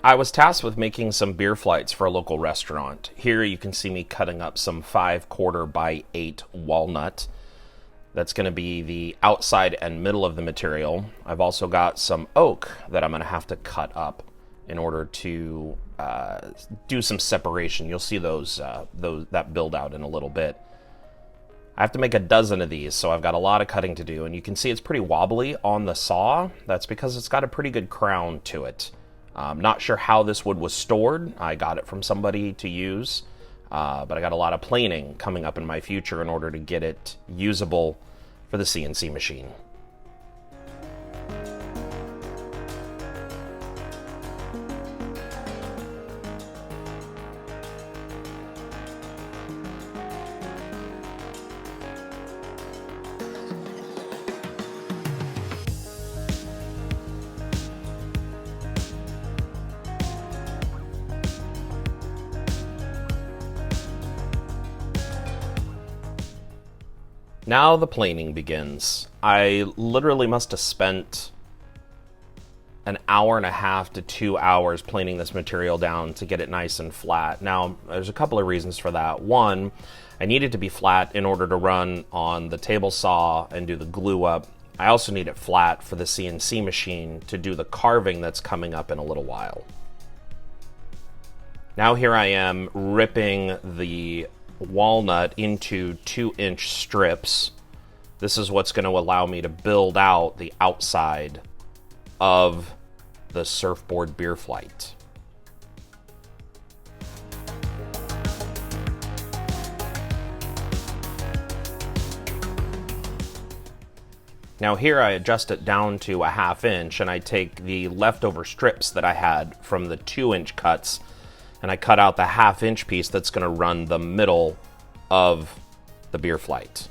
I was tasked with making some beer flights for a local restaurant. Here you can see me cutting up some 5/4 by 8 walnut. That's going to be the outside and middle of the material. I've also got some oak that I'm going to have to cut up in order to do some separation. You'll see those that build out in a little bit. I have to make a dozen of these, so I've got a lot of cutting to do. And you can see it's pretty wobbly on the saw. That's because it's got a pretty good crown to it. Not sure how this wood was stored. I got it from somebody to use, but I got a lot of planing coming up in my future in order to get it usable for the CNC machine. Now the planing begins. I literally must have spent an hour and a half to 2 hours planing this material down to get it nice and flat. Now, there's a couple of reasons for that. One, I needed to be flat in order to run on the table saw and do the glue up. I also need it flat for the CNC machine to do the carving that's coming up in a little while. Now here I am ripping the walnut into 2-inch strips. This is what's going to allow me to build out the outside of the surfboard beer flight. Now here I adjust it down to a 1/2 inch, and I take the leftover strips that I had from the 2-inch cuts and I cut out the 1/2 inch piece that's going to run the middle of the beer flight.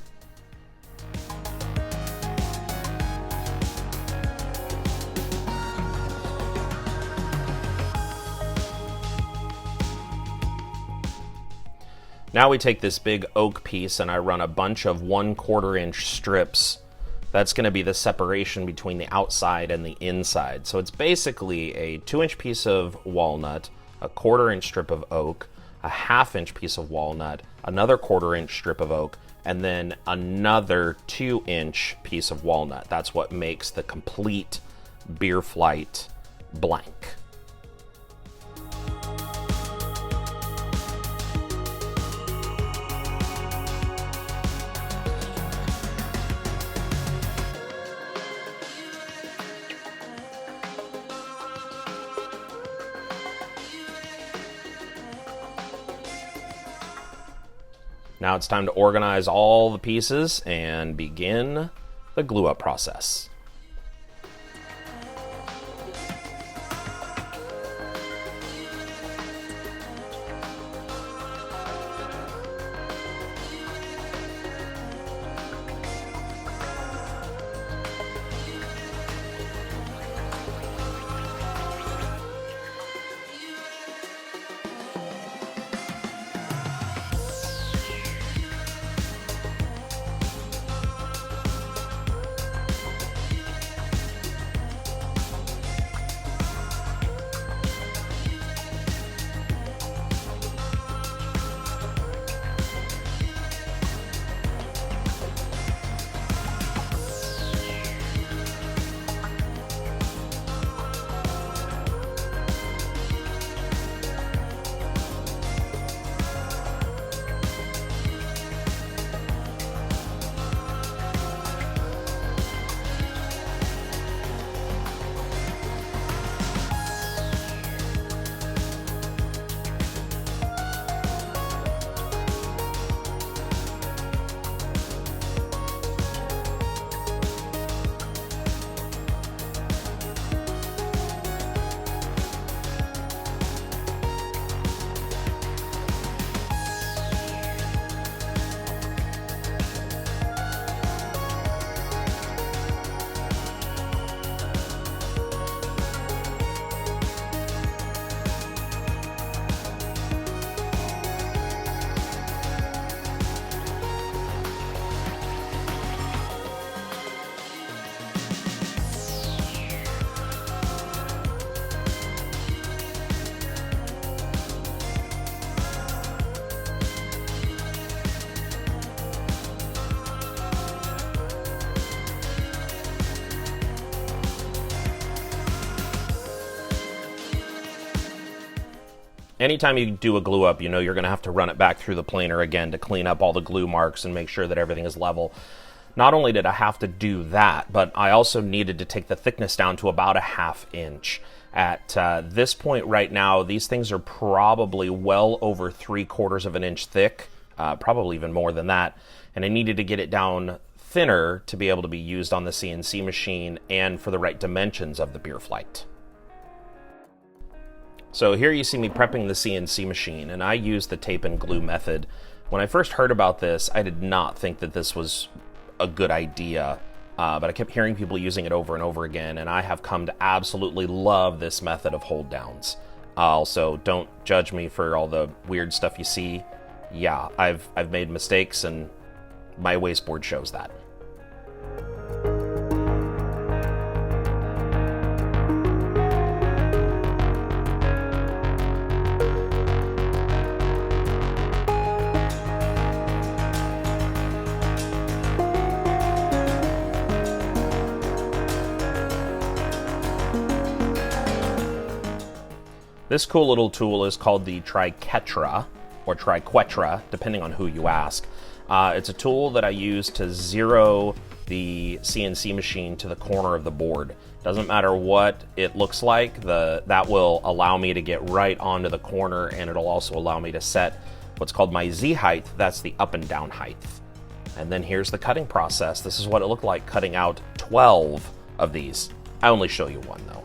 Now we take this big oak piece and I run a bunch of 1/4 inch strips. That's going to be the separation between the outside and the inside. So it's basically a 2-inch piece of walnut, a 1/4 inch strip of oak, a 1/2 inch piece of walnut, another 1/4 inch strip of oak, and then another 2-inch piece of walnut. That's what makes the complete beer flight blank. Now it's time to organize all the pieces and begin the glue up process. Anytime you do a glue up, you know you're going to have to run it back through the planer again to clean up all the glue marks and make sure that everything is level. Not only did I have to do that, but I also needed to take the thickness down to about a 1/2 inch. At this point right now, these things are probably well over 3/4 of an inch thick, probably even more than that. And I needed to get it down thinner to be able to be used on the CNC machine and for the right dimensions of the beer flight. So here you see me prepping the CNC machine, and I used the tape and glue method. When I first heard about this, I did not think that this was a good idea, but I kept hearing people using it over and over again, and I have come to absolutely love this method of hold downs. Also, don't judge me for all the weird stuff you see. Yeah, I've made mistakes, and my wasteboard shows that. This cool little tool is called the Triquetra, or Triquetra, depending on who you ask. It's a tool that I use to zero the CNC machine to the corner of the board. Doesn't matter what it looks like, that will allow me to get right onto the corner, and it'll also allow me to set what's called my Z height. That's the up and down height. And then here's the cutting process. This is what it looked like cutting out 12 of these. I only show you one though.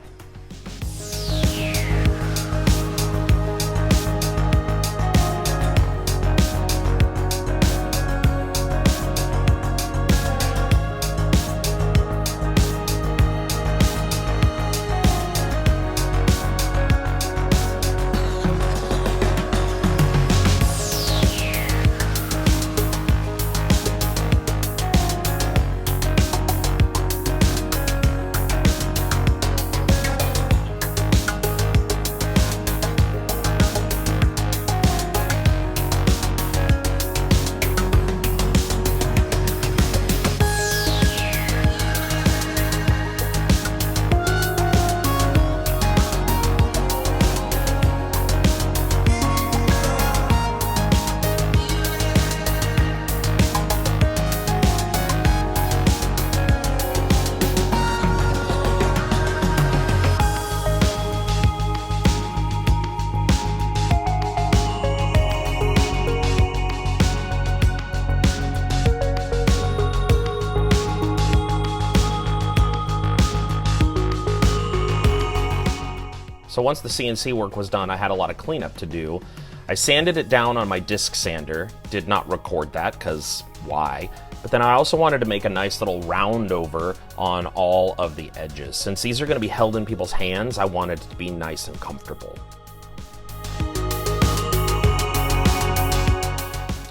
So once the CNC work was done, I had a lot of cleanup to do. I sanded it down on my disc sander, did not record that because why? But then I also wanted to make a nice little round over on all of the edges. Since these are going to be held in people's hands, I wanted it to be nice and comfortable.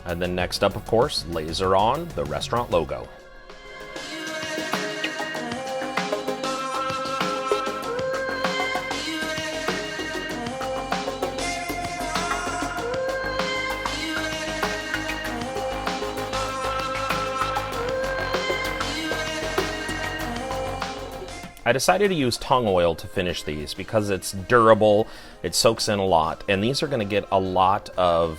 And then next up, of course, laser on the restaurant logo. I decided to use tongue oil to finish these because it's durable, it soaks in a lot, and these are going to get a lot of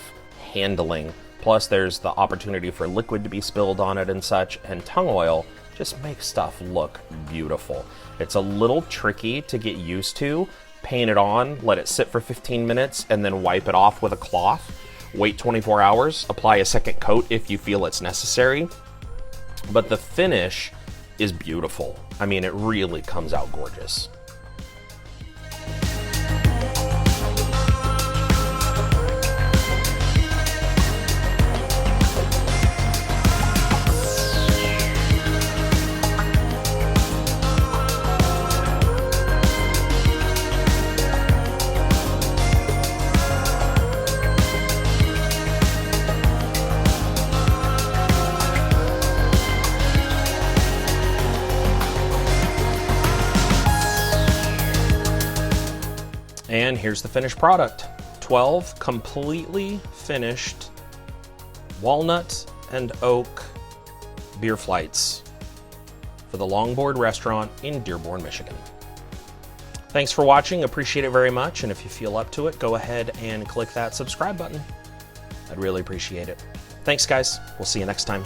handling. Plus there's the opportunity for liquid to be spilled on it and such, and tongue oil just makes stuff look beautiful. It's a little tricky to get used to. Paint it on, let it sit for 15 minutes, and then wipe it off with a cloth. Wait 24 hours, apply a second coat if you feel it's necessary. But the finish is beautiful. I mean, it really comes out gorgeous. And here's the finished product. 12 completely finished walnut and oak beer flights for the Longboard restaurant in Dearborn, Michigan. Thanks for watching, appreciate it very much, and if you feel up to it, go ahead and click that subscribe button. I'd really appreciate it. Thanks, guys. We'll see you next time.